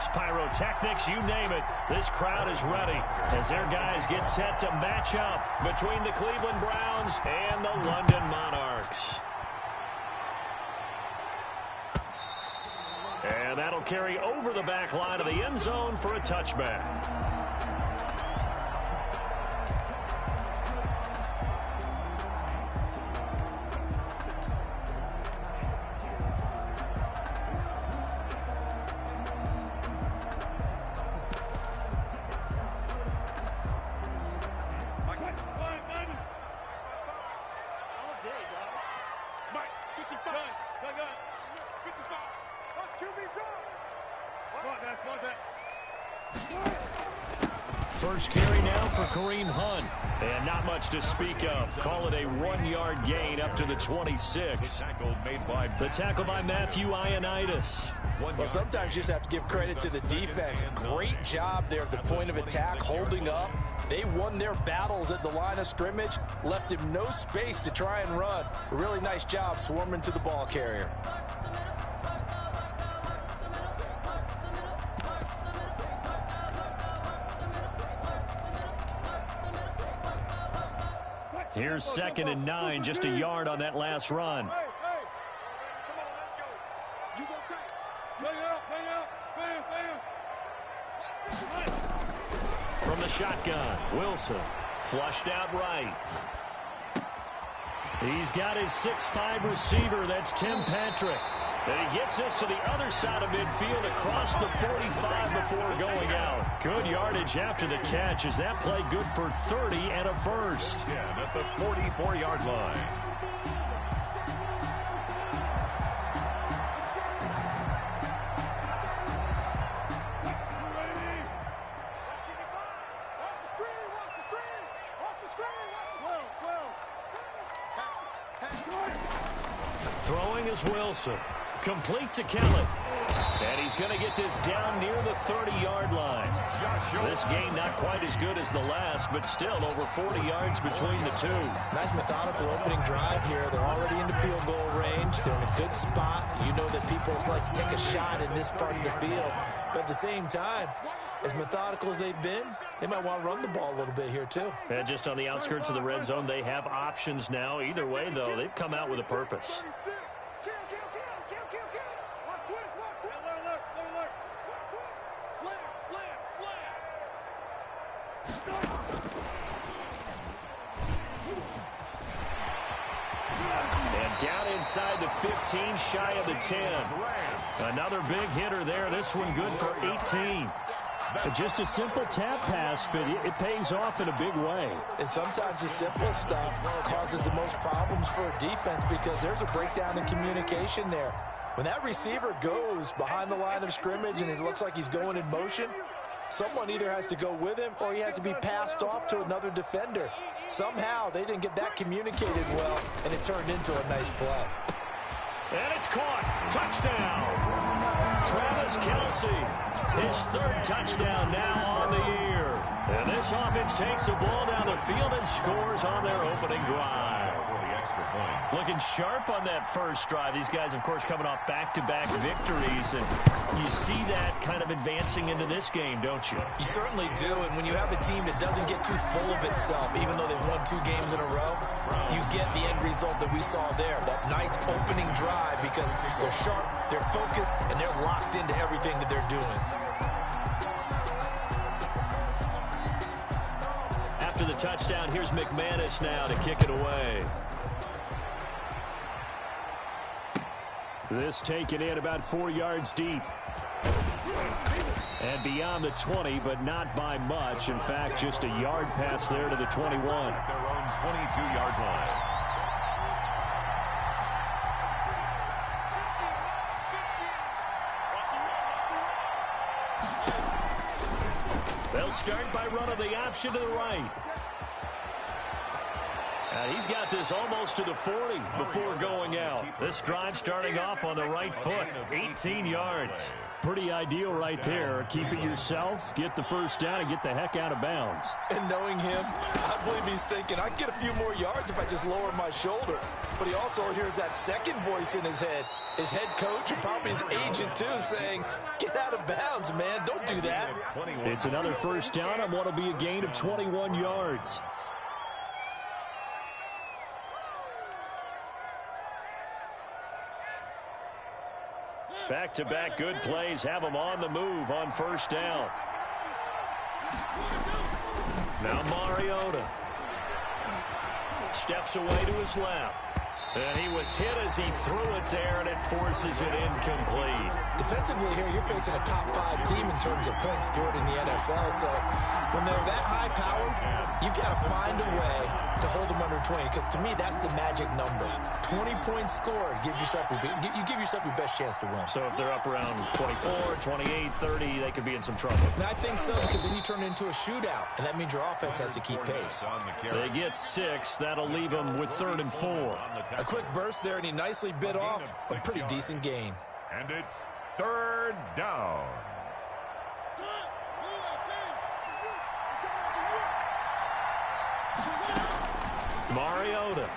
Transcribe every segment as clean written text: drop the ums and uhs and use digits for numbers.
fireworks, pyrotechnics, you name it. This crowd is ready as their guys get set to match up between the Cleveland Browns and the London Monarchs. And that'll carry over the back line of the end zone for a touchback. First carry now for Kareem Hunt. And not much to speak of. Call it a 1-yard gain up to the 26. The tackle by Matthew Ioannidis. Well, sometimes you just have to give credit to the defense. Great job there at the point of attack, holding up. They won their battles at the line of scrimmage, left him no space to try and run. A really nice job swarming to the ball carrier. Here's 2nd and 9, just a yard on that last run. From the shotgun, Wilson flushed out right. He's got his 6'5" receiver, that's Tim Patrick. And he gets this to the other side of midfield across the 45 before going out. Good yardage after the catch as that play good for 30 and a first. At the 44-yard line. Throwing is Wilson. Complete to Kelly. And he's going to get this down near the 30-yard line. This game not quite as good as the last, but still over 40 yards between the two. Nice methodical opening drive here. They're already into field goal range. They're in a good spot. You know that people like to take a shot in this part of the field. But at the same time, as methodical as they've been, they might want to run the ball a little bit here too. And just on the outskirts of the red zone, they have options now. Either way, though, they've come out with a purpose. And down inside the 15, shy of the 10. Another big hitter there. This one good for 18. Just a simple tap pass, but it pays off in a big way. And sometimes the simple stuff causes the most problems for a defense because there's a breakdown in communication there. When that receiver goes behind the line of scrimmage and it looks like he's going in motion, someone either has to go with him or he has to be passed off to another defender. Somehow they didn't get that communicated well, and it turned into a nice play. And it's caught. Touchdown. Travis Kelce, his 3rd touchdown now on the year. And this offense takes the ball down the field and scores on their opening drive. Looking sharp on that first drive. These guys, of course, coming off back-to-back victories. And you see that kind of advancing into this game, don't you? You certainly do. And when you have a team that doesn't get too full of itself, even though they've won 2 games in a row, you get the end result that we saw there. That nice opening drive because they're sharp, they're focused, and they're locked into everything that they're doing. After the touchdown, here's McManus now to kick it away. This taken in about 4 yards deep. And beyond the 20, but not by much. In fact, just a yard pass there to the 21. Their own 22-yard line. They'll start by running the option to the right. He's got this almost to the 40 before going out. This drive starting off on the right foot, 18 yards. Pretty ideal right there. Keep it yourself, get the first down, and get the heck out of bounds. And knowing him, I believe he's thinking, I can get a few more yards if I just lower my shoulder. But he also hears that second voice in his head. His head coach and probably his agent, too, saying, get out of bounds, man. Don't do that. It's another first down on what will be a gain of 21 yards. Back-to-back good plays have them on the move on first down. Now Mariota steps away to his left. And he was hit as he threw it there, and it forces it incomplete. Defensively here, you're facing a top-5 team in terms of points scored in the NFL. So when they're that high-powered, you've got to find a way to hold them under 20. Because to me, that's the magic number. 20 points scored gives yourself you give yourself your best chance to win. So if they're up around 24, 28, 30, they could be in some trouble. And I think so, because then you turn it into a shootout, and that means your offense has to keep pace. They get 6. That'll leave them with 3rd and 4. A quick burst there, and he nicely bit off a pretty decent gain. And it's 3rd down. Mariota.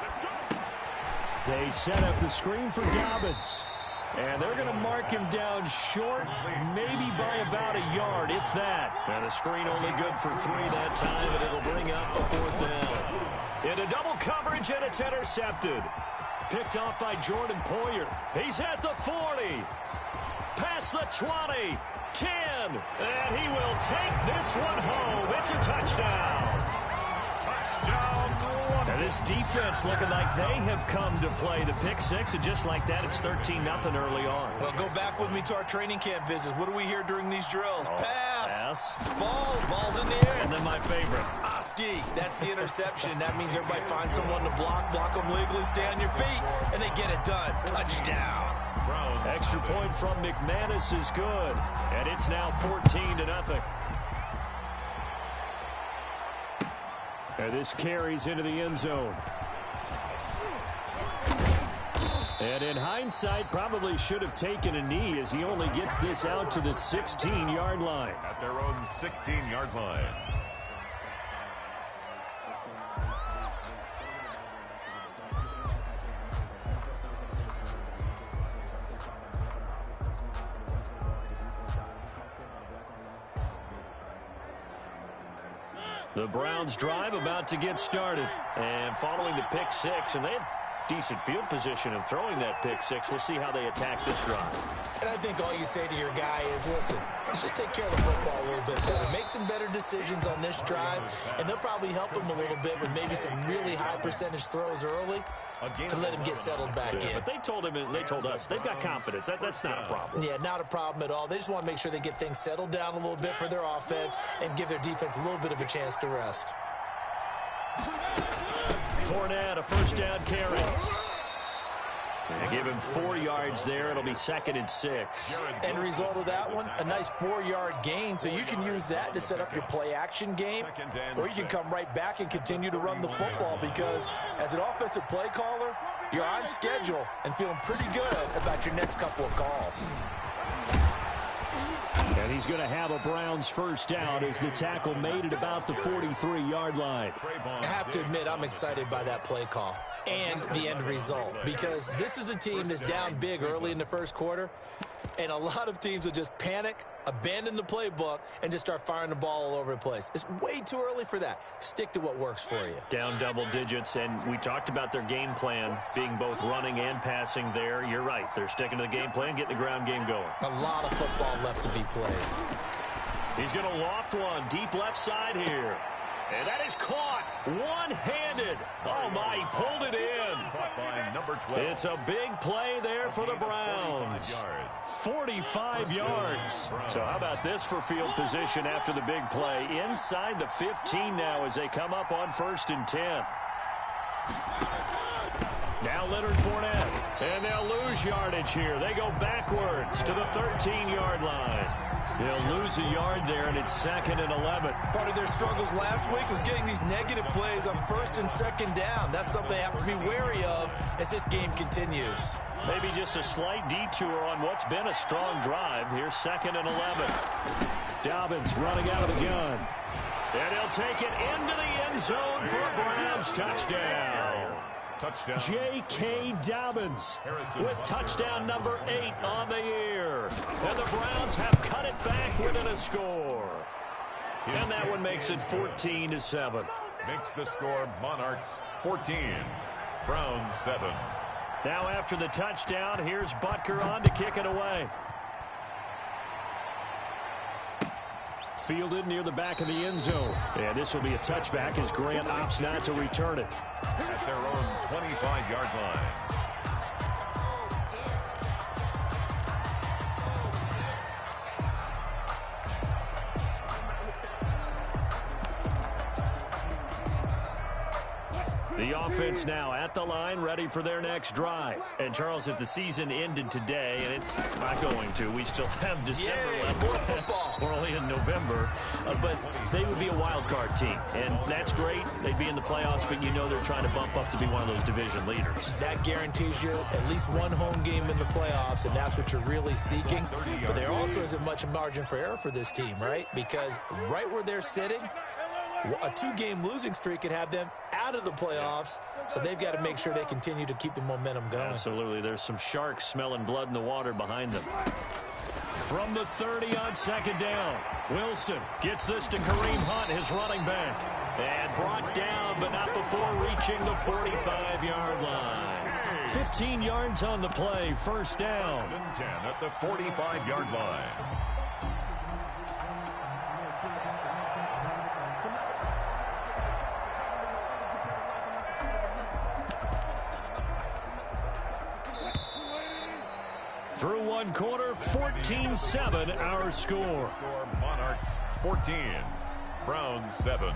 They set up the screen for Dobbins. And they're going to mark him down short, maybe by about a yard, if that. And the screen only good for 3 that time, and it'll bring up a 4th down. Into double coverage, and it's intercepted. Picked off by Jordan Poyer. He's at the 40. Past the 20. 10. And he will take this one home. It's a touchdown. Touchdown. And this defense looking like they have come to play the pick 6, and just like that, it's 13-0 early on. Well, go back with me to our training camp visits. What do we hear during these drills? Pass. Ball's in the air. And then my favorite. Oski. That's the interception. That means everybody finds someone to block them legally, stay on your feet, and they get it done. Touchdown. Extra point from McManus is good. And it's now 14-0. And this carries into the end zone. And in hindsight, probably should have taken a knee as he only gets this out to the 16-yard line. At their own 16-yard line. The Browns drive about to get started. And following the pick 6, and they have decent field position in throwing that pick 6. We'll see how they attack this drive. And I think all you say to your guy is, listen, let's just take care of the football a little bit better. Make some better decisions on this drive, and they'll probably help him a little bit with maybe some really high percentage throws early to let him get settled back in. But they told him, and they told us, they've got confidence. That's not a problem. Yeah, not a problem at all. They just want to make sure they get things settled down a little bit for their offense and give their defense a little bit of a chance to rest. Fournette, a first down carry. They give him 4 yards there. It'll be 2nd and 6. End result of that one, a nice 4-yard gain. So you can use that to set up your play-action game, or you can come right back and continue to run the football because as an offensive play caller, you're on schedule and feeling pretty good about your next couple of calls. And he's going to have a Browns first down as the tackle made at about the 43-yard line. I have to admit, I'm excited by that play call and the end result because this is a team that's down big early in the first quarter, and a lot of teams will just panic, abandon the playbook, and just start firing the ball all over the place. It's way too early for that. Stick to what works for you. Down double digits, and we talked about their game plan being both running and passing there. You're right. They're sticking to the game plan, getting the ground game going. A lot of football left to be played. He's going to loft one deep left side here. And that is caught one-handed. Oh, my, he pulled it in. It's a big play there for the Browns. 45 yards. So how about this for field position after the big play? Inside the 15 now as they come up on 1st and 10. Now Leonard Fournette. And they'll lose yardage here. They go backwards to the 13-yard line. They'll lose a yard there, and it's 2nd and 11. Part of their struggles last week was getting these negative plays on 1st and 2nd down. That's something they have to be wary of as this game continues. Maybe just a slight detour on what's been a strong drive. Here's 2nd and 11. Dobbins running out of the gun. And he'll take it into the end zone for a Browns touchdown. Touchdown. J.K. Dobbins with touchdown number 8 on the year. And the Browns have cut it back within a score. And that one makes it 14-7. Makes the score Monarchs 14, Browns 7. Now after the touchdown, here's Butker on to kick it away. Fielded near the back of the end zone. And this will be a touchback as Grant opts not to return it. At their own 25-yard line. The offense now at the line, ready for their next drive. And, Charles, if the season ended today, and it's not going to, we still have December left. More football. We're only in November. But they would be a wild card team. And that's great. They'd be in the playoffs, but you know they're trying to bump up to be one of those division leaders. That guarantees you at least one home game in the playoffs, and that's what you're really seeking. But there also isn't much margin for error for this team, right? Because right where they're sitting, a 2-game losing streak could have them out of the playoffs, so they've got to make sure they continue to keep the momentum going. Absolutely. There's some sharks smelling blood in the water behind them. From the 30 on 2nd down, Wilson gets this to Kareem Hunt, his running back. And brought down, but not before reaching the 45-yard line. 15 yards on the play, 1st down. 10 at the 45-yard line. Through one quarter, 14-7 our score. Monarchs 14, Browns 7.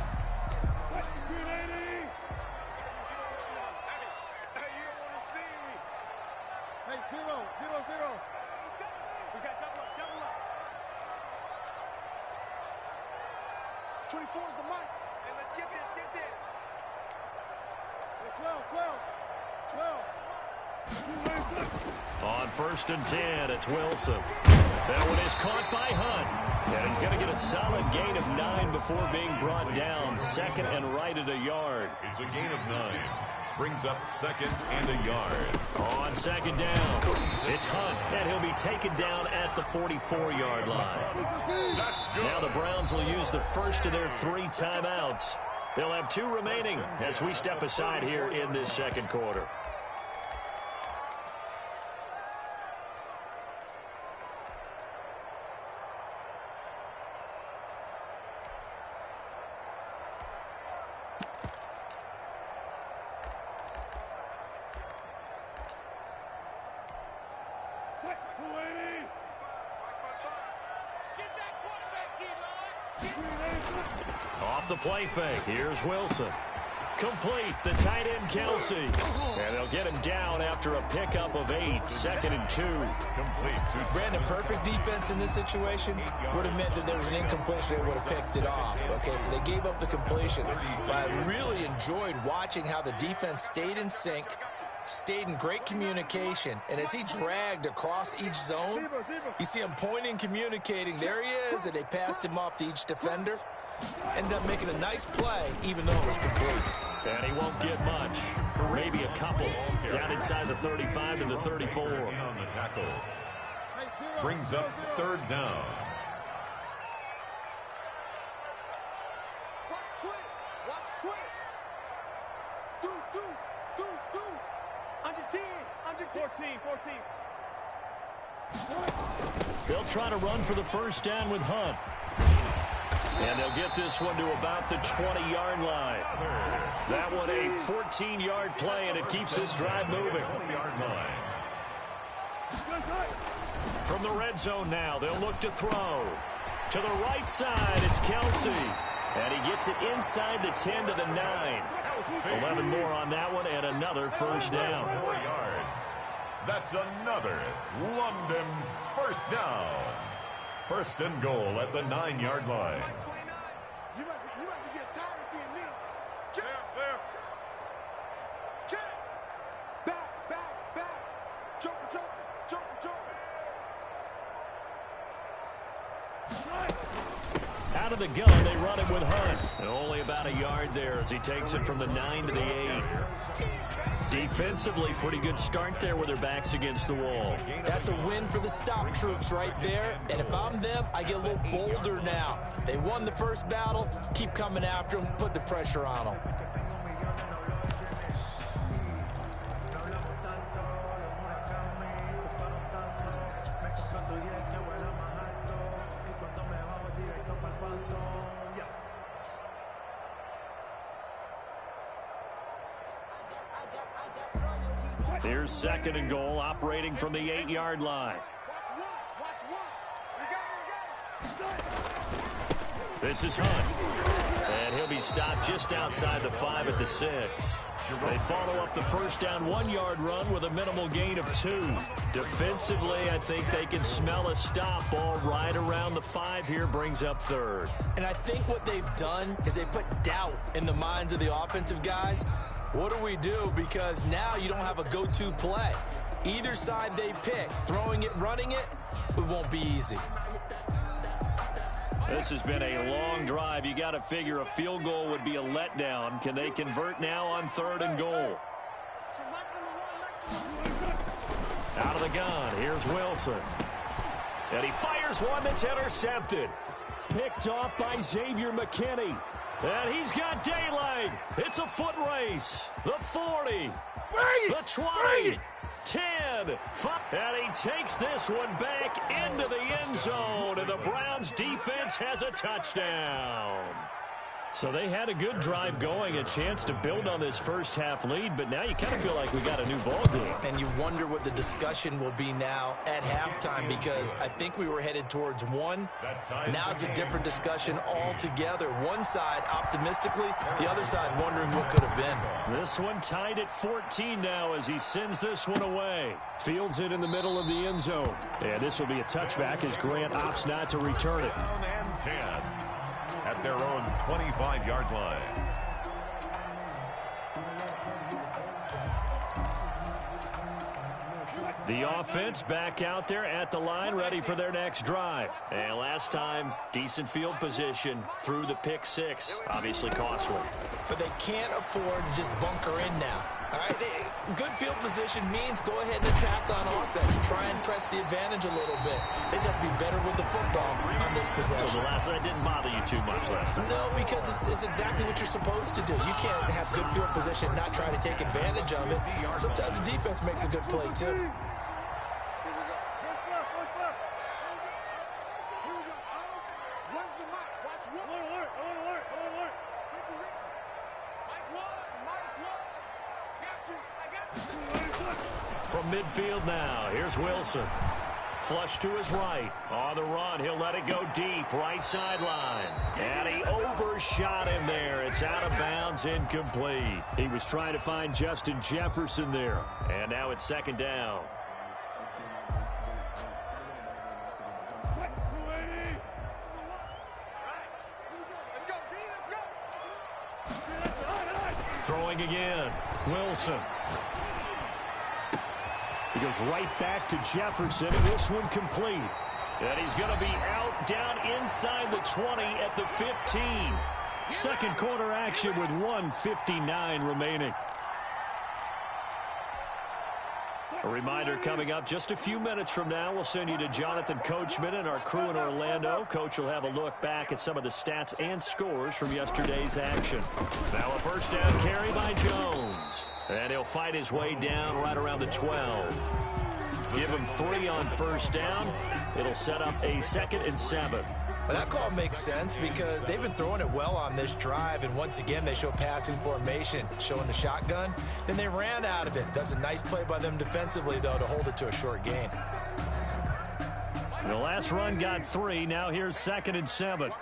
On 1st and 10, it's Wilson. That one is caught by Hunt. And he's going to get a solid gain of 9 before being brought down. 2nd and right at a yard. It's a gain of 9. Brings up 2nd and a yard. On 2nd down, it's Hunt. And he'll be taken down at the 44-yard line. That's good. Now the Browns will use the first of their 3 timeouts. They'll have 2 remaining as we step aside here in this 2nd quarter. Off the play fake. Here's Wilson. Complete. The tight end, Kelsey. And they'll get him down after a pickup of 8. 2nd and 2. Complete. Brandon, perfect defense in this situation would have meant that there was an incompletion. They would have picked it off. Okay, so they gave up the completion. But I really enjoyed watching how the defense stayed in sync, stayed in great communication, and as he dragged across each zone, you see him pointing, communicating. There he is, and they passed him off to each defender. Ended up making a nice play, even though it was complete. And he won't get much. Maybe a couple. Down inside the 35 to the 34. On the tackle. Brings up 3rd down. Watch twins. Deuce. Under 10. 14. They'll try to run for the 1st down with Hunt. And they'll get this one to about the 20-yard line. That one a 14-yard play, and it keeps this drive moving. 20-yard line. From the red zone now, they'll look to throw. To the right side, it's Kelsey. And he gets it inside the 10 to the 9. 11 more on that one, and another 1st down. 4 yards. That's another London 1st down. 1st and goal at the 9-yard line. You must be getting tired of seeing me. Back. Joker. out of the gun, they run it with Hunt. And only about a yard there as he takes it from the 9 to the 8. Defensively, pretty good start there with their backs against the wall. That's a win for the stop troops right there. And if I'm them, I get a little bolder now. They won the first battle. Keep coming after them. Put the pressure on them. Here's 2nd and goal, operating from the 8-yard line. This is Hunt. And he'll be stopped just outside the 5 at the 6. They follow up the first down 1-yard run with a minimal gain of 2. Defensively, I think they can smell a stop. Ball right around the 5 here, brings up 3rd. And I think what they've done is they put doubt in the minds of the offensive guys. What do we do? Because now you don't have a go-to play. Either side they pick, throwing it, running it, it won't be easy. This has been a long drive. You got to figure a field goal would be a letdown. Can they convert now on 3rd and goal? Out of the gun, here's Wilson. And he fires one that's intercepted. Picked off by Xavier McKinney. And he's got daylight. It's a foot race. The 40. The 20. 10. 5. And he takes this one back into the end zone. And the Browns defense has a touchdown. So they had a good drive going, a chance to build on this first half lead, but now you kind of feel like we got a new ball game. And you wonder what the discussion will be now at halftime, because I think we were headed towards 1. Now it's a different discussion altogether. One side optimistically, the other side wondering what could have been. This one tied at 14 now as he sends this one away. Fields it in the middle of the end zone. And this will be a touchback as Grant opts not to return it. 10 at their own 25-yard line. The offense back out there at the line, ready for their next drive. And last time, decent field position through the pick 6. Obviously costly. But they can't afford to just bunker in now. All right, good field position means go ahead and attack on offense. Try and press the advantage a little bit. They just have to be better with the football on this possession. So the last one didn't bother you too much last time? No, because it's exactly what you're supposed to do. You can't have good field position, not try to take advantage of it. Sometimes the defense makes a good play, too. From midfield now, here's Wilson. Flush to his right. On the run, he'll let it go deep. Right sideline. And he overshot him there. It's out of bounds, incomplete. He was trying to find Justin Jefferson there. And now it's 2nd down. Throwing again. Wilson. He goes right back to Jefferson, and this one complete. And he's going to be out down inside the 20 at the 15. Second quarter action with 1:59 remaining. A reminder coming up just a few minutes from now. We'll send you to Jonathan Coachman and our crew in Orlando. Coach will have a look back at some of the stats and scores from yesterday's action. Now a first down carry by Jones. And he'll fight his way down right around the 12. Give him 3 on first down. It'll set up a 2nd and 7. Well, that call makes sense because they've been throwing it well on this drive, and once again they show passing formation, showing the shotgun. Then they ran out of it. That's a nice play by them defensively, though, to hold it to a short gain. The last run got 3. Now here's 2nd and 7.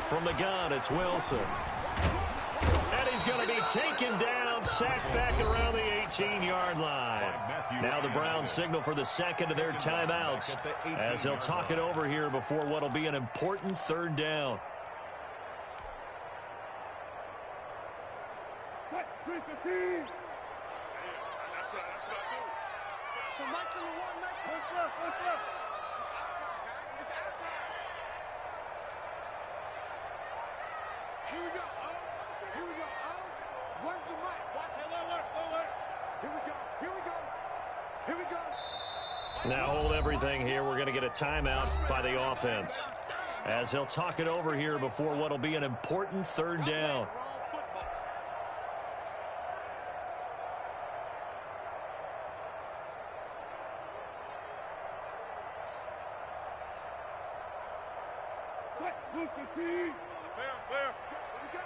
From the gun, it's Wilson. And he's going to be taken down, sacked back around the 18-yard line. Now the Browns signal for the second of their timeouts as they'll talk it over here before what will be an important 3rd down. Here we go. Here we go. Run the mic. Watch it. Here we go. Here we go. Here we go. Now hold everything here. We're going to get a timeout by the offense, as they'll talk it over here before what will be an important third down. Here we go.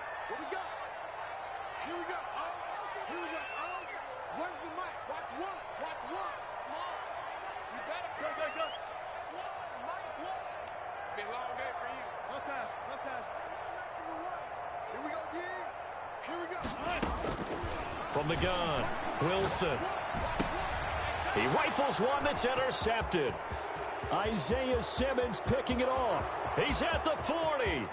Here we go. Here we go. Run the mic. Watch one. Watch one. Come on. You better. Go. Mike, one. It's been a long day for you. No pass. Here we go, G. Here we go. From the gun, Wilson. He rifles one that's intercepted. Isaiah Simmons picking it off. He's at the 40,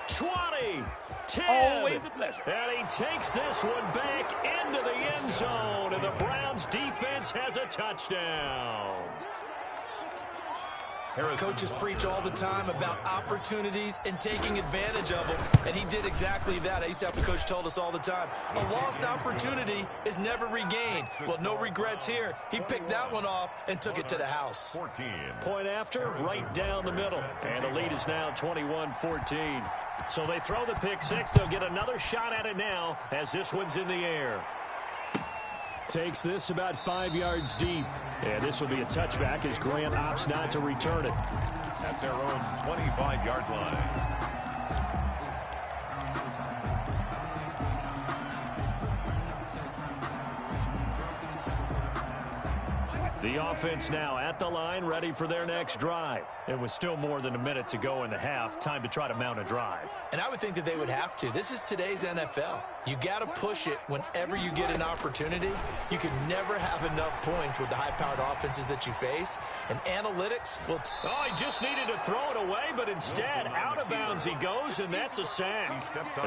20, 10. Always a pleasure. And he takes this one back into the end zone, and the Browns defense has a touchdown. Coaches preach all the time about opportunities and taking advantage of them, and he did exactly that. I used to have a coach told us all the time, a lost opportunity is never regained. Well, no regrets here. He picked that one off and took it to the house. 14. Point after, right down the middle. And the lead is now 21-14. So they throw the pick six. They'll get another shot at it now as this one's in the air. Takes this about 5 yards deep. And this will be a touchback as Grant opts not to return it. At their own 25-yard line. The offense now at the line, ready for their next drive. It was still more than a minute to go in the half. Time to try to mount a drive. And I would think that they would have to. This is today's NFL. You got to push it whenever you get an opportunity. You can never have enough points with the high-powered offenses that you face. And analytics will... Oh, he just needed to throw it away, but instead, out of bounds he goes, and that's a sack.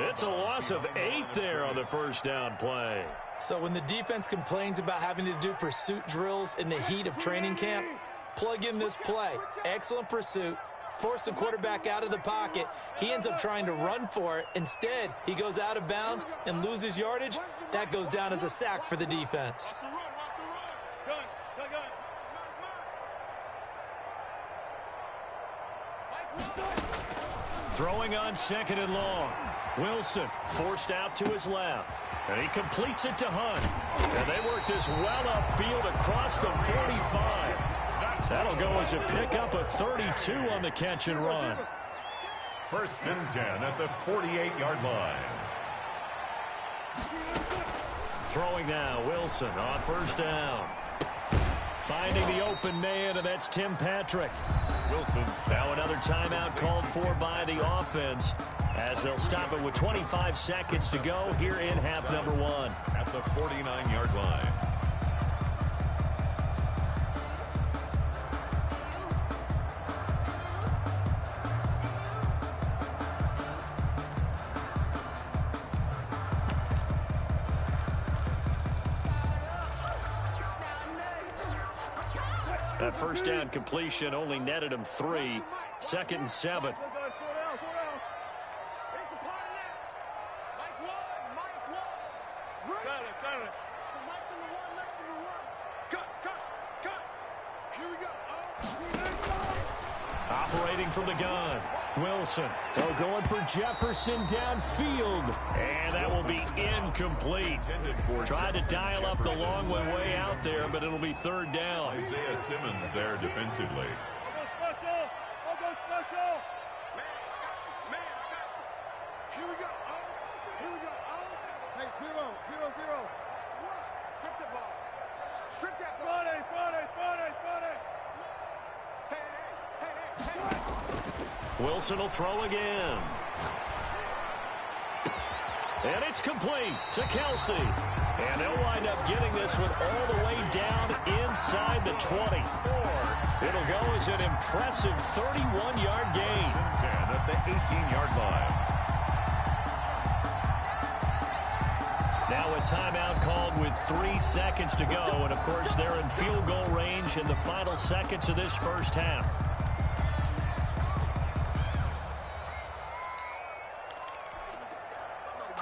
It's a loss of 8 there on the first down play. So when the defense complains about having to do pursuit drills in the heat of training camp, plug in this play. Excellent pursuit. Force the quarterback out of the pocket. He ends up trying to run for it. Instead, he goes out of bounds and loses yardage. That goes down as a sack for the defense. Throwing on second and long. Wilson forced out to his left. And he completes it to Hunt. And they work this well upfield across the 45. That'll go as a pickup of 32 on the catch and run. First and 10 at the 48-yard line. Throwing now, Wilson on first down. Finding the open man, and that's Tim Patrick. Wilson's Now another timeout called for by the offense, as they'll stop it with 25 seconds to go here in half number one. at the 49-yard line. That first down completion only netted him 3. Second and 7. Operating from the gun. Wilson. Oh, going for Jefferson downfield. And that will be incomplete. Tried to dial up the long way out there, but it'll be third down. Isaiah Simmons there defensively. Here we go. Here we go. Hey, zero. Strip the ball. Strip that ball. Hey. Wilson will throw again. And it's complete to Kelsey. And they'll wind up getting this one all the way down inside the 20. It'll go as an impressive 31-yard gain. 10 at the 18-yard line. Now a timeout called with 3 seconds to go. And, of course, they're in field goal range in the final seconds of this first half.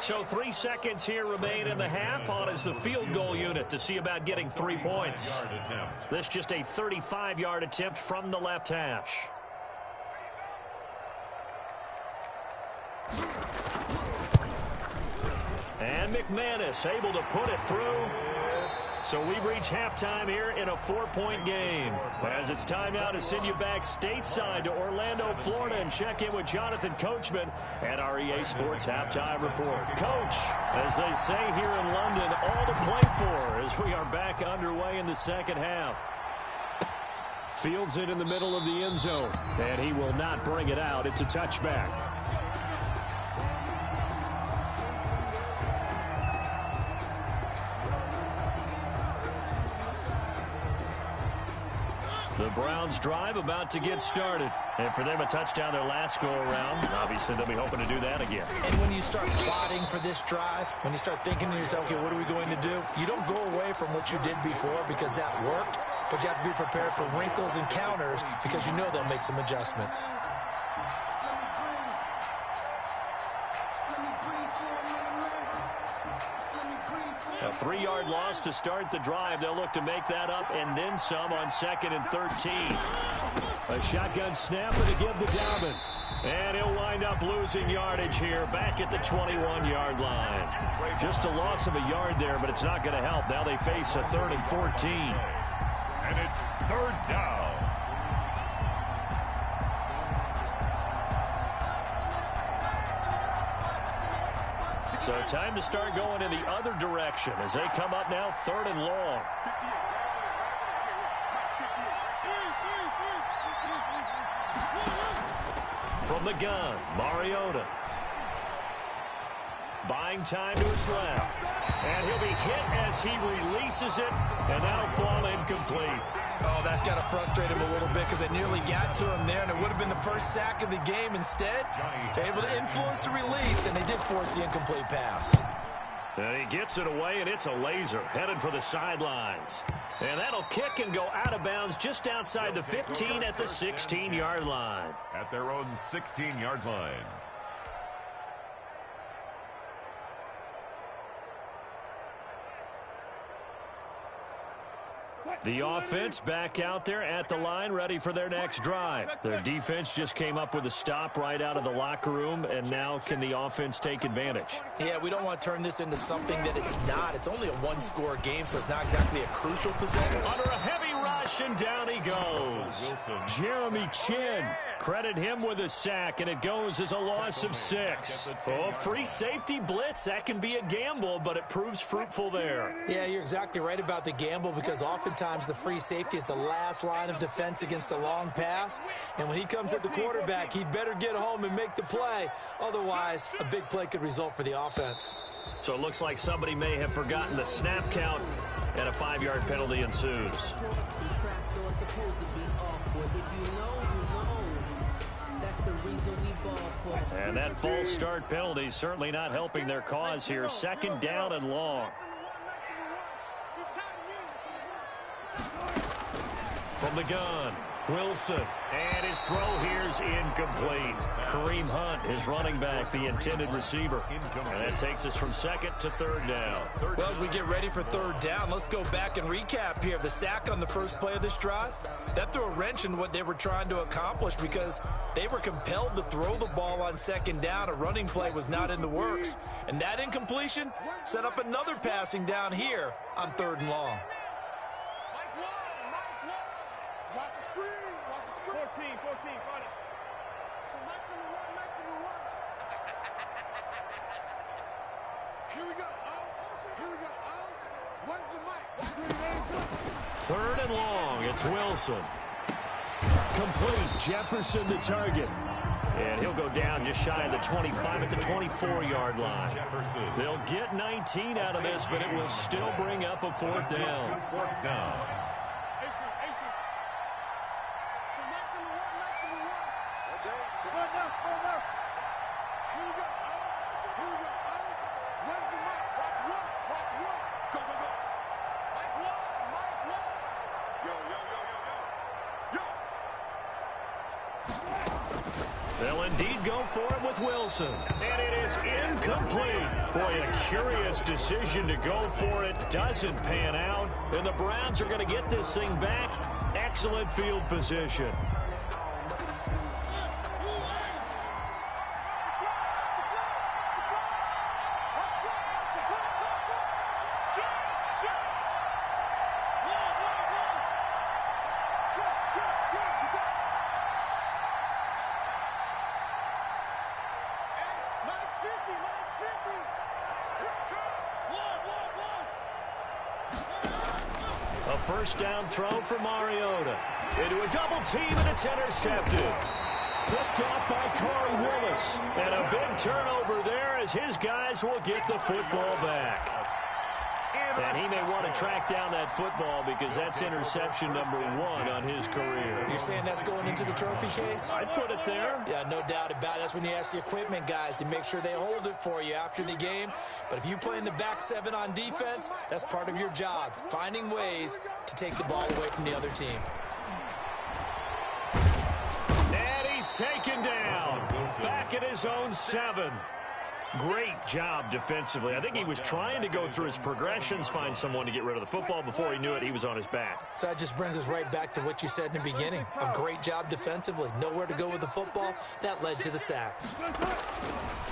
So 3 seconds here remain in the half. On is the field goal unit to see about getting 3 points. This just a 35-yard attempt from the left hash. And McManus able to put it through. So we've reached halftime here in a 4-point game. As it's time now to send you back stateside to Orlando, Florida, and check in with Jonathan Coachman at our EA Sports Halftime Report. Coach, as they say here in London, all to play for as we are back underway in the second half. Fields it in the middle of the end zone, and he will not bring it out. It's a touchback. The Browns drive about to get started. And for them, a touchdown their last go-around. Obviously, they'll be hoping to do that again. And when you start plotting for this drive, when you start thinking to yourself, okay, what are we going to do? You don't go away from what you did before because that worked, but you have to be prepared for wrinkles and counters because you know they'll make some adjustments. A 3-yard loss to start the drive. They'll look to make that up and then some on 2nd and 13. A shotgun snap and a give to Dobbins. And he'll wind up losing yardage here back at the 21-yard line. Just a loss of a yard there, but it's not going to help. Now they face a 3rd and 14. And it's 3rd down. So time to start going in the other direction as they come up now 3rd and long. From the gun, Mariota. Buying time to his left. And he'll be hit as he releases it, and that'll fall incomplete. Oh, that's got to frustrate him a little bit because it nearly got to him there, and it would have been the first sack of the game. Instead, they're able to influence the release, and they did force the incomplete pass. And he gets it away, and it's a laser headed for the sidelines. And that'll kick and go out of bounds just outside the 15 at the 16-yard line. At their own 16-yard line. The offense back out there at the line, ready for their next drive. Their defense just came up with a stop right out of the locker room, and now can the offense take advantage? Yeah, we don't want to turn this into something that it's not. It's only a one-score game, so it's not exactly a crucial possession. Under a heavy rush, and down he goes. Jeremy Chin, credit him with a sack, and it goes as a loss of 6. Oh, free safety blitz, that can be a gamble, but it proves fruitful there. Yeah, you're exactly right about the gamble because oftentimes the free safety is the last line of defense against a long pass. And when he comes at the quarterback, he'd better get home and make the play. Otherwise, a big play could result for the offense. So it looks like somebody may have forgotten the snap count, and a 5-yard penalty ensues. And that false start penalty certainly not helping their cause here. 2nd down and long. From the gun, Wilson, and his throw here's incomplete. Kareem Hunt, his running back, the intended receiver. And that takes us from 2nd to 3rd down. Well, as we get ready for 3rd down, let's go back and recap here. The sack on the first play of this drive, that threw a wrench in what they were trying to accomplish because they were compelled to throw the ball on 2nd down. A running play was not in the works. And that incompletion set up another passing down here on 3rd and long. Watch the screen. 14, run it. So nice to run. Here we go. Where's the mic? 3rd and long. It's Wilson. Complete. Jefferson to target. And he'll go down just shy of the 25 at the 24-yard line. They'll get 19 out of this, but it will still bring up a 4th down. 4th down. indeed go for it with Wilson. And it is incomplete. Boy, a curious decision to go for it. Doesn't pan out. And the Browns are going to get this thing back. Excellent field position. A first down throw for Mariota. Into a double team, and it's intercepted. Picked off by Corey Willis. And a big turnover there as his guys will get the football back. And he may want to track down that football because that's interception number 1 on his career. You're saying that's going into the trophy case? I'd put it there. Yeah, no doubt about it. That's when you ask the equipment guys to make sure they hold it for you after the game. But if you play in the back 7 on defense, that's part of your job, finding ways to take the ball away from the other team. And he's taken down. Back at his own 7. Great job defensively. I think he was trying to go through his progressions, find someone to get rid of the football. Before he knew it, he was on his back. So that just brings us right back to what you said in the beginning. A great job defensively. Nowhere to go with the football. That led to the sack.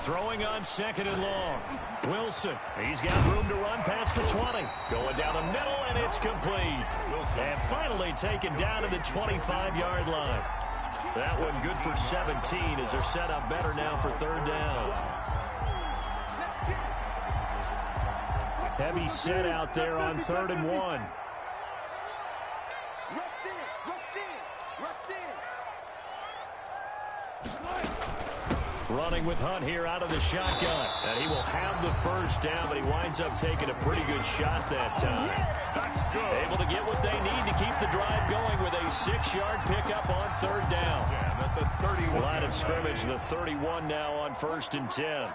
Throwing on 2nd and long. Wilson. He's got room to run past the 20. Going down the middle, and it's complete. And finally taken down to the 25-yard line. That one good for 17 as they're set up better now for 3rd down. Heavy set out there on 3rd and 1. Running with Hunt here out of the shotgun. And he will have the first down, but he winds up taking a pretty good shot that time. Able to get what they need to keep the drive going with a 6-yard pickup on 3rd down. Line of scrimmage, the 31 now on 1st and 10.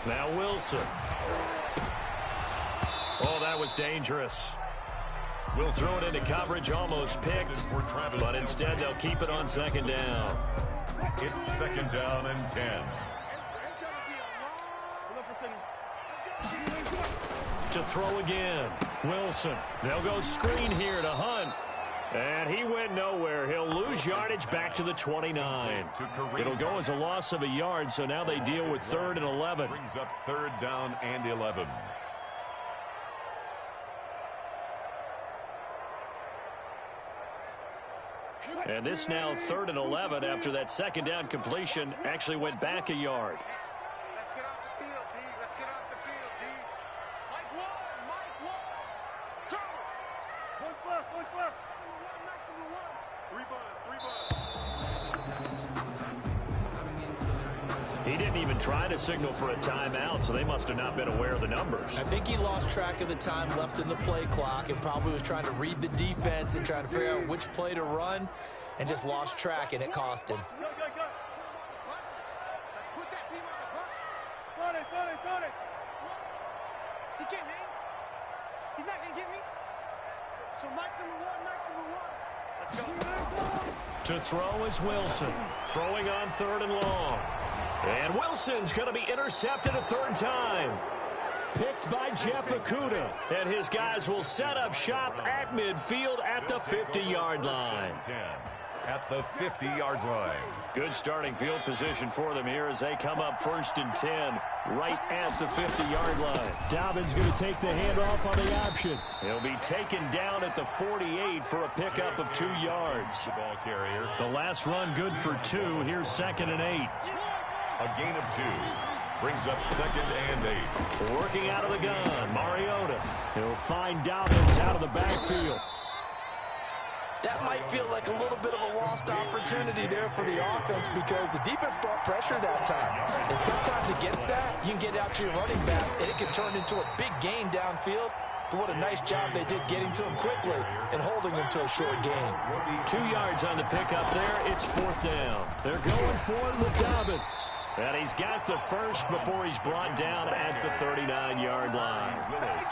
Now Wilson. Oh, that was dangerous. We'll throw it into coverage, almost picked, but instead they'll keep it on 2nd down. It's 2nd down and 10. To throw again. Wilson. They'll go screen here to Hunt. And he went nowhere. He'll lose yardage back to the 29. It'll go as a loss of a yard, so now they deal with 3rd and 11. Brings up 3rd down and 11. And this now 3rd and 11 after that 2nd down completion actually went back a yard. Let's get off the field, D. Let's get off the field, D. Mike Wall. Go. One foot. 3 buzz. He didn't even try to signal for a timeout, so they must have not been aware of the numbers. I think he lost track of the time left in the play clock and probably was trying to read the defense and trying to figure out which play to run and just lost track, and it cost him. Let's put that team on the bus. Run it. He can't hang. He's not going to get me. So Mike's number one. Let's go. To throw is Wilson. Throwing on 3rd and long. And Wilson's going to be intercepted a 3rd time. Picked by Jeff Okudah. And his guys will set up shop at midfield at the 50-yard line. At the 50-yard line. Good starting field position for them here as they come up 1st and 10 right at the 50-yard line. Dobbins going to take the handoff on the option. He'll be taken down at the 48 for a pickup of 2 yards. The ball carrier. The last run good for 2. Here's 2nd and 8. A gain of 2. Brings up 2nd and 8. Working out of the gun, Mariota. He'll find Dobbins out of the backfield. That might feel like a little bit of a lost opportunity there for the offense because the defense brought pressure that time. And sometimes against that, you can get out to your running back, and it can turn into a big gain downfield. But what a nice job they did getting to him quickly and holding him to a short gain. 2 yards on the pickup there. It's 4th down. They're going for it with Dobbins. And he's got the first before he's brought down at the 39-yard line.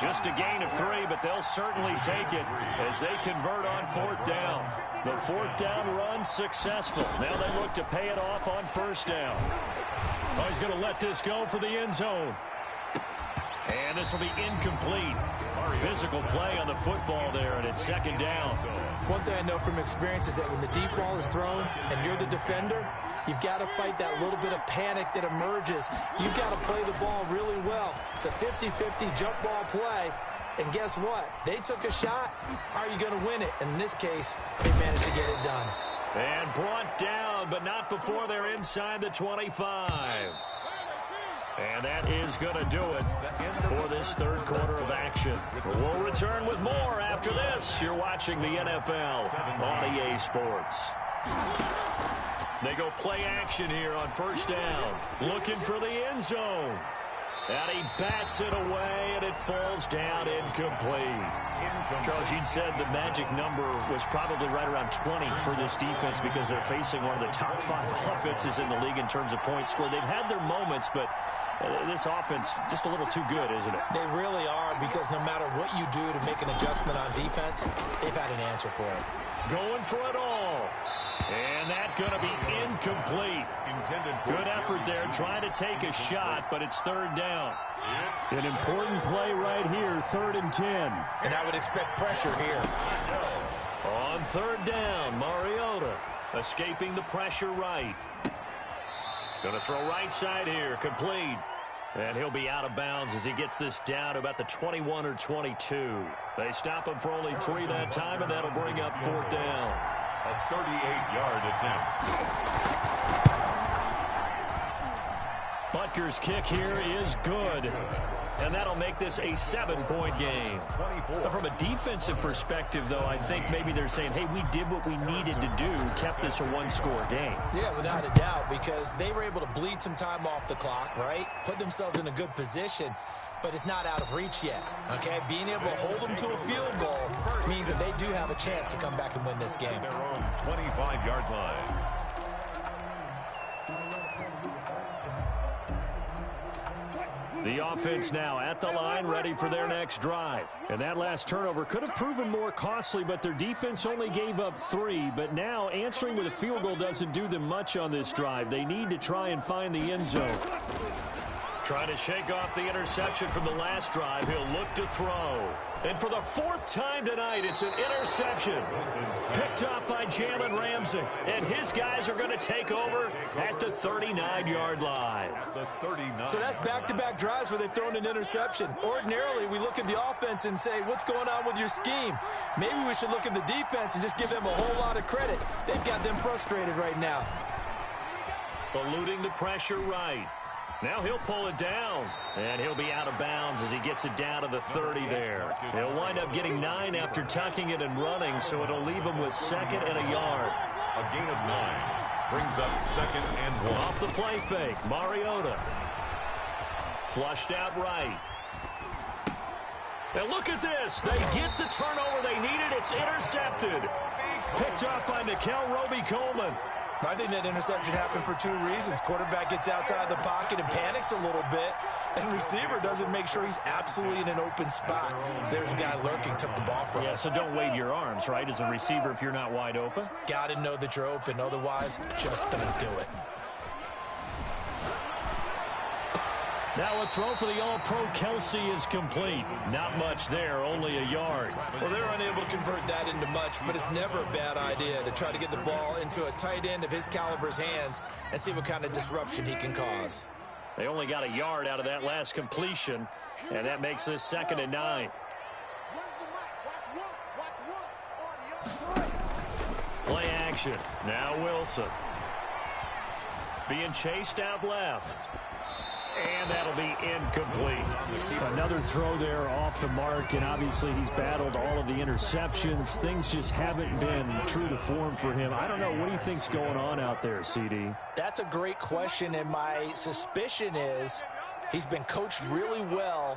Just a gain of 3, but they'll certainly take it as they convert on 4th down. The 4th down run successful. Now they look to pay it off on 1st down. Oh, he's going to let this go for the end zone. And this will be incomplete. Physical play on the football there, and it's 2nd down. One thing I know from experience is that when the deep ball is thrown and you're the defender, you've got to fight that little bit of panic that emerges. You've got to play the ball really well. It's a 50-50 jump ball play. And guess what? They took a shot. How are you going to win it? And in this case, they managed to get it done. And brought down, but not before they're inside the 25. And that is going to do it for this 3rd quarter of action. We'll return with more after this. You're watching the NFL on EA Sports. They go play action here on 1st down. Looking for the end zone. And he bats it away, and it falls down incomplete. Charles, you'd said the magic number was probably right around 20 for this defense because they're facing one of the top 5 offenses in the league in terms of points scored. They've had their moments, but this offense just a little too good, isn't it? They really are, because no matter what you do to make an adjustment on defense, they've had an answer for it. Going for it all. And that's going to be incomplete. Good effort there, trying to take a shot, but it's 3rd down. An important play right here, 3rd and 10. And I would expect pressure here. On 3rd down, Mariota escaping the pressure right. Going to throw right side here, complete. And he'll be out of bounds as he gets this down to about the 21 or 22. They stop him for only 3 that time, and that'll bring up 4th down. A 38-yard attempt. Butker's kick here is good. And that'll make this a 7-point game. From a defensive perspective, though, I think maybe they're saying, hey, we did what we needed to do, kept this a 1-score game. Yeah, without a doubt, because they were able to bleed some time off the clock, right? Put themselves in a good position, but it's not out of reach yet, okay? Being able to hold them to a field goal means that they do have a chance to come back and win this game. Their own 25-yard line. The offense now at the line, ready for their next drive. And that last turnover could have proven more costly, but their defense only gave up 3. But now answering with a field goal doesn't do them much on this drive. They need to try and find the end zone. Trying to shake off the interception from the last drive. He'll look to throw. And for the 4th time tonight, it's an interception. Picked up by Jalen Ramsey. And his guys are going to take over at the 39-yard line. So that's back-to-back drives where they've thrown an interception. Ordinarily, we look at the offense and say, what's going on with your scheme? Maybe we should look at the defense and just give them a whole lot of credit. They've got them frustrated right now. Eluding the pressure right. Now he'll pull it down, and he'll be out of bounds as he gets it down to the 30 there. He'll wind up getting 9 after tucking it and running, so it'll leave him with 2nd and a yard. A gain of 9 brings up 2nd and 1. Off the play fake, Mariota. Flushed out right. And look at this. They get the turnover they needed. It's intercepted. Picked up by Nickel Roby-Coleman. I think that interception happened for 2 reasons. Quarterback gets outside the pocket and panics a little bit, and receiver doesn't make sure he's absolutely in an open spot. So there's a guy lurking, took the ball from him. Yeah, so don't wave your arms, right, as a receiver if you're not wide open? Got to know that you're open, otherwise just don't do it. Now a throw for the All-Pro Kelsey is complete. Not much there, only a yard. Well, they're unable to convert that into much, but it's never a bad idea to try to get the ball into a tight end of his caliber's hands and see what kind of disruption he can cause. They only got a yard out of that last completion, and that makes this 2nd and 9. Play action. Now Wilson. Being chased out left. And that'll be incomplete. Another throw there off the mark, and obviously he's battled all of the interceptions. Things just haven't been true to form for him. I don't know. What do you think's going on out there, CD? That's a great question, and my suspicion is he's been coached really well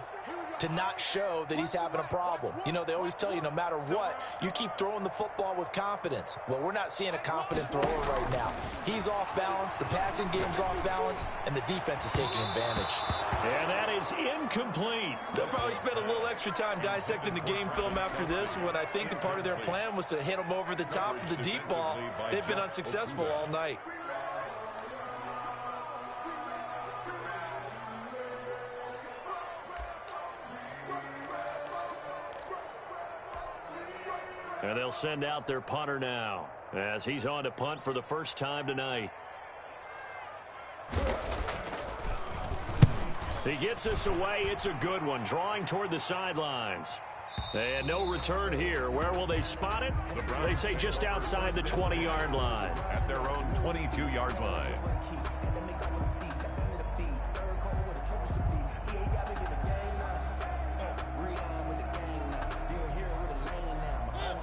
to not show that he's having a problem. You know, they always tell you no matter what, you keep throwing the football with confidence. Well, we're not seeing a confident thrower right now. He's off balance, the passing game's off balance, and the defense is taking advantage. And that is incomplete. They'll probably spend a little extra time dissecting the game film after this one. I think the part of their plan was to hit him over the top of the deep ball. They've been unsuccessful all night. And they'll send out their punter now as he's on to punt for the first time tonight. He gets us away. It's a good one, drawing toward the sidelines. And no return here. Where will they spot it? They say just outside the 20-yard line. At their own 22-yard line.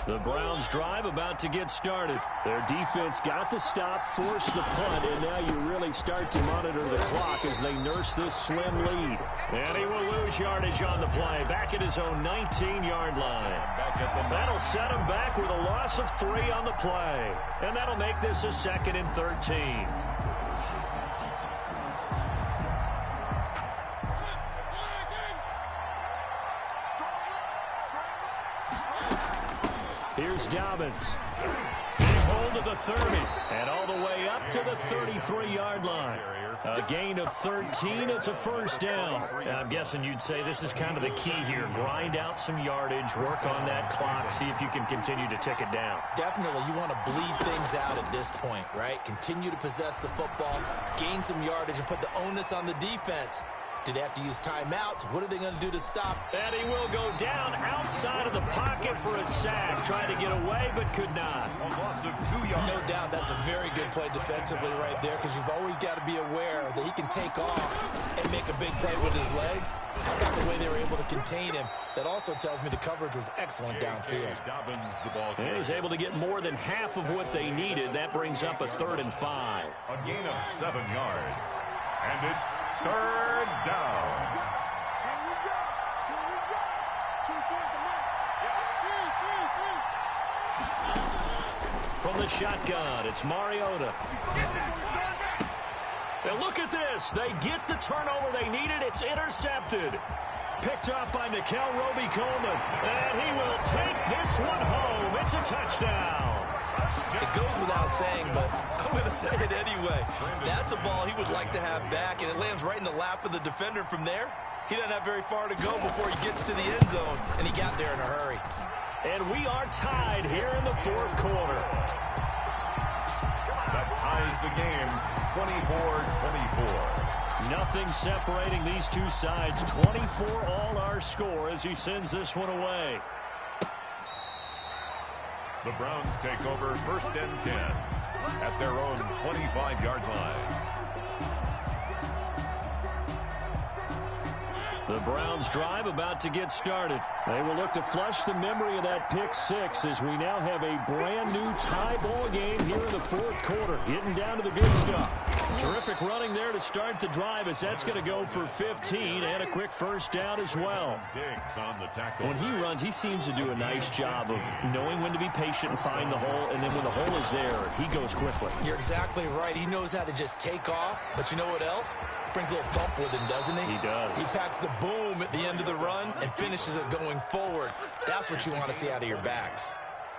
The Browns drive about to get started. Their defense got the stop, forced the punt, and now you really start to monitor the clock as they nurse this slim lead. And he will lose yardage on the play, back at his own 19-yard line. That'll set him back with a loss of 3 on the play. And that'll make this a 2nd and 13. Here's Dobbins. Big hold of the 30. And all the way up to the 33-yard line. A gain of 13. It's a first down. I'm guessing you'd say this is kind of the key here. Grind out some yardage. Work on that clock. See if you can continue to tick it down. Definitely. You want to bleed things out at this point, right? Continue to possess the football. Gain some yardage and put the onus on the defense. Do they have to use timeouts? What are they going to do to stop? And he will go down outside of the pocket for a sack. Tried to get away, but could not. A loss of 2 yards. No doubt that's a very good play defensively right there because you've always got to be aware that he can take off and make a big play with his legs. How about the way they were able to contain him? That also tells me the coverage was excellent downfield. Dobbins, the ball And he's able to get more than half of what they needed. That brings up a 3rd and 5. A gain of 7 yards. And it's 3rd down. Here we go. Here we go. 2 towards the mic. From the shotgun, it's Mariota. And look at this. They get the turnover they needed. It's intercepted. Picked up by Nickel Roby-Coleman. And he will take this one home. It's a touchdown. It goes without saying, but I'm going to say it anyway. That's a ball he would like to have back, and it lands right in the lap of the defender. From there, he doesn't have very far to go before he gets to the end zone, and he got there in a hurry. And we are tied here in the 4th quarter. That ties the game 24-24. Nothing separating these two sides. 24 all our score as he sends this one away. The Browns take over 1st and 10 at their own 25-yard line. The Browns drive about to get started. They will look to flush the memory of that pick 6 as we now have a brand new tie ball game here in the 4th quarter. Getting down to the good stuff. Terrific running there to start the drive as that's going to go for 15 and a quick first down as well. Diggs on the tackle. When he runs, he seems to do a nice job of knowing when to be patient and find the hole, and then when the hole is there, he goes quickly. You're exactly right. He knows how to just take off, but you know what else? Brings a little thump with him, doesn't he? He does. He packs the boom at the end of the run and finishes it going forward. That's what you want to see out of your backs.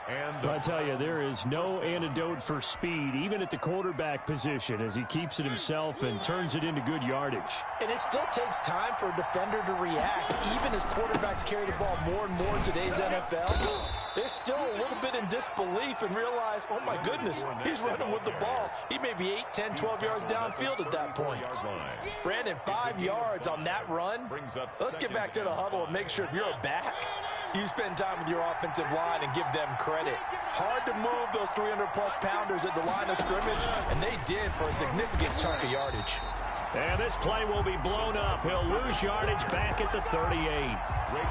And I tell you, there is no antidote for speed, even at the quarterback position, as he keeps it himself and turns it into good yardage. And it still takes time for a defender to react. Even as quarterbacks carry the ball more and more in today's NFL, they're still a little bit in disbelief and realize, oh my goodness, he's running with the ball. He may be 8, 10, 12 yards downfield at that point. Brandon, 5 yards on that run. Let's get back to the huddle and make sure if you're a back, you spend time with your offensive line and give them credit. Hard to move those 300-plus pounders at the line of scrimmage, and they did for a significant chunk of yardage. And this play will be blown up. He'll lose yardage back at the 38.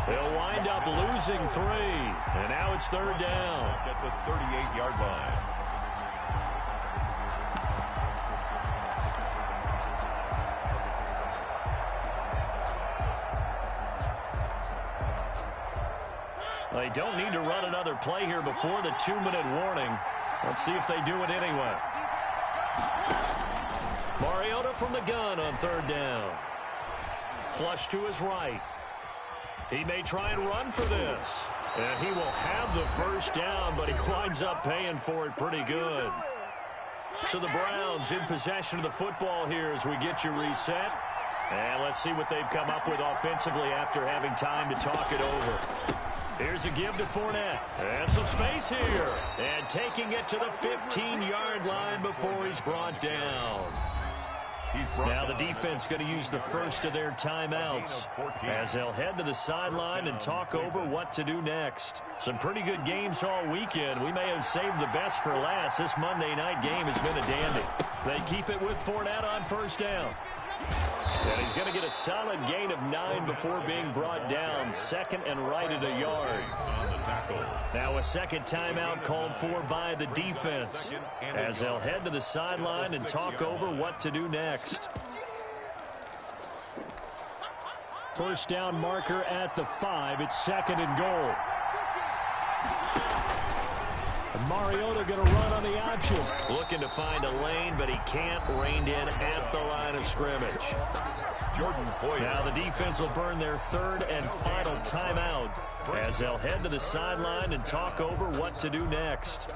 He'll wind up losing 3. And now it's 3rd down. At the 38-yard line. They don't need to run another play here before the 2-minute warning. Let's see if they do it anyway. Mariota from the gun on 3rd down. Flush to his right. He may try and run for this. And he will have the 1st down, but he winds up paying for it pretty good. So the Browns in possession of the football here as we get you reset. And let's see what they've come up with offensively after having time to talk it over. Here's a give to Fournette. And some space here. And taking it to the 15-yard line before he's brought down. Now the defense going to use the first of their timeouts as they'll head to the sideline and talk over what to do next. Some pretty good games all weekend. We may have saved the best for last. This Monday night game has been a dandy. They keep it with Fournette on 1st down. And he's going to get a solid gain of 9 before being brought down. 2nd and right at a yard. Now a 2nd timeout called for by the defense as they'll head to the sideline and talk over what to do next. 1st down marker at the 5. It's 2nd and goal. Mariota going to run on the option. Looking to find a lane, but he can't. Reined in at the line of scrimmage. Now the defense will burn their 3rd and final timeout as they'll head to the sideline and talk over what to do next.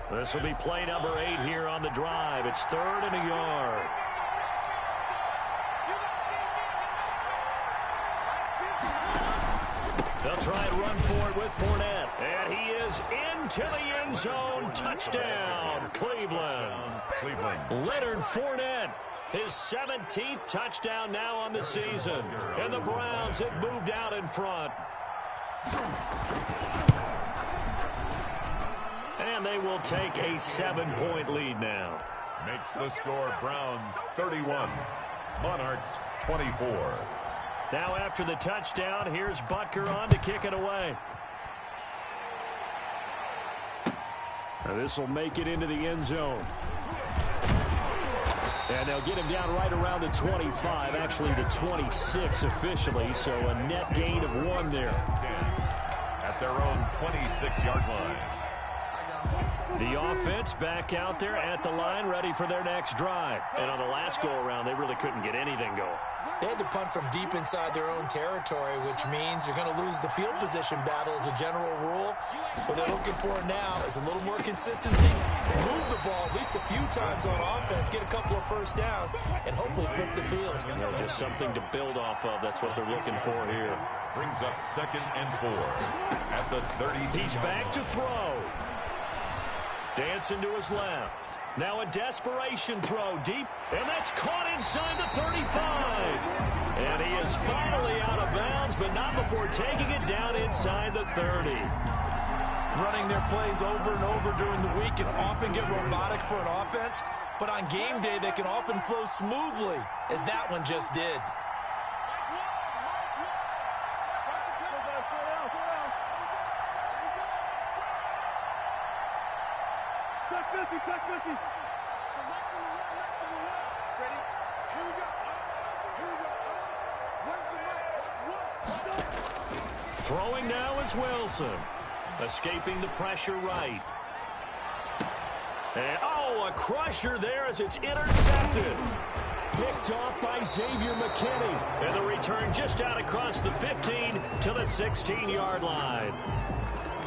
This will be play number 8 here on the drive. It's 3rd and a yard. They'll try and run for it with Fournette. And he is into the end zone. Touchdown, Cleveland. Leonard Fournette, his 17th touchdown now on the season. And the Browns have moved out in front. And they will take a 7-point lead now. Makes the score Browns 31, Monarchs 24. Now after the touchdown, here's Butker on to kick it away. This will make it into the end zone. And they'll get him down right around the 25, actually the 26 officially, so a net gain of 1 there. At their own 26-yard line. The offense back out there at the line, ready for their next drive. And on the last go-around, they really couldn't get anything going. They had to punt from deep inside their own territory, which means you're going to lose the field position battle as a general rule. What they're looking for now is a little more consistency, move the ball at least a few times on offense, get a couple of 1st downs, and hopefully flip the field. You know, just something to build off of. That's what they're looking for here. Brings up 2nd and 4 at the 30. He's back to throw. Dancing to his left. Now a desperation throw deep, and that's caught inside the 35. And he is finally out of bounds, but not before taking it down inside the 30. Running their plays over and over during the week can often get robotic for an offense, but on game day they can often flow smoothly, as that one just did. Check 50. Ready? Here we go. Where's the mic? Watch. Throwing now is Wilson. Escaping the pressure right. And, a crusher there as it's intercepted. Picked off by Xavier McKinney. And the return just out across the 15 to the 16-yard line.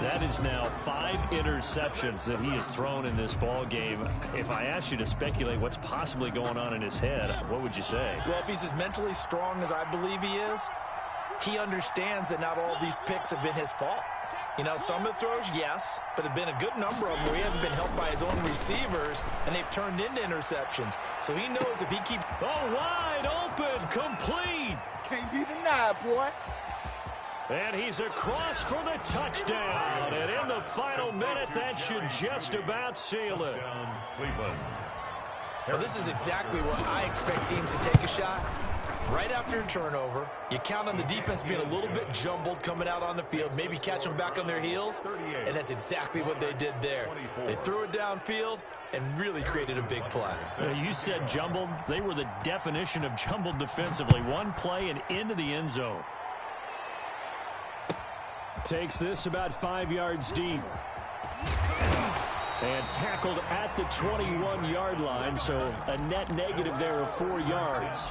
That is now 5 interceptions that he has thrown in this ball game. If I asked you to speculate what's possibly going on in his head, what would you say? Well, if he's as mentally strong as I believe he is, he understands that not all these picks have been his fault. You know, some of the throws, yes, but there have been a good number of them where he hasn't been helped by his own receivers, and they've turned into interceptions. So he knows if he keeps... wide open, complete. Can't be denied, boy. And he's across for the touchdown. And in the final minute, that should just about seal it. Cleveland. Well, this is exactly where I expect teams to take a shot. Right after a turnover, you count on the defense being a little bit jumbled coming out on the field, maybe catch them back on their heels, and that's exactly what they did there. They threw it downfield and really created a big play. You said jumbled. They were the definition of jumbled defensively. One play and into the end zone. Takes this about 5 yards deep. And tackled at the 21-yard line, so a net negative there of 4 yards.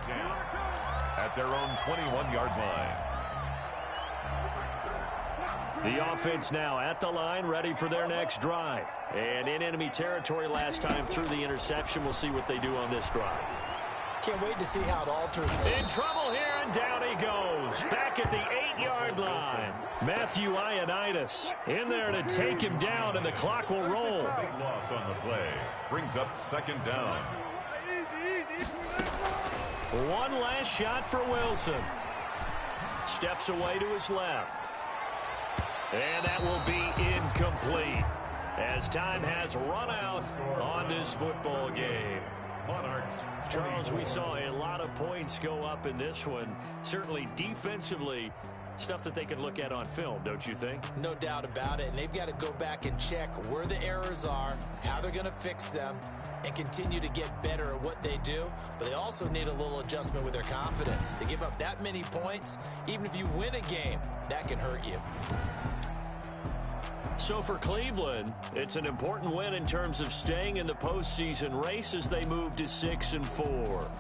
At their own 21-yard line. The offense now at the line, ready for their next drive. And in enemy territory last time through the interception. We'll see what they do on this drive. Can't wait to see how it alters. In trouble here, and down he goes. Back at the 8-yard line. Matthew Ioannidis in there to take him down, and the clock will roll. Big loss on the play. Brings up second down. One last shot for Wilson. Steps away to his left. And that will be incomplete as time has run out on this football game. Monarchs. Charles, we saw a lot of points go up in this one. Certainly defensively, stuff that they can look at on film, don't you think? No doubt about it, and they've got to go back and check where the errors are, how they're going to fix them, and continue to get better at what they do. But they also need a little adjustment with their confidence. To give up that many points, even if you win a game, that can hurt you. So for Cleveland, it's an important win in terms of staying in the postseason race as they move to 6-4.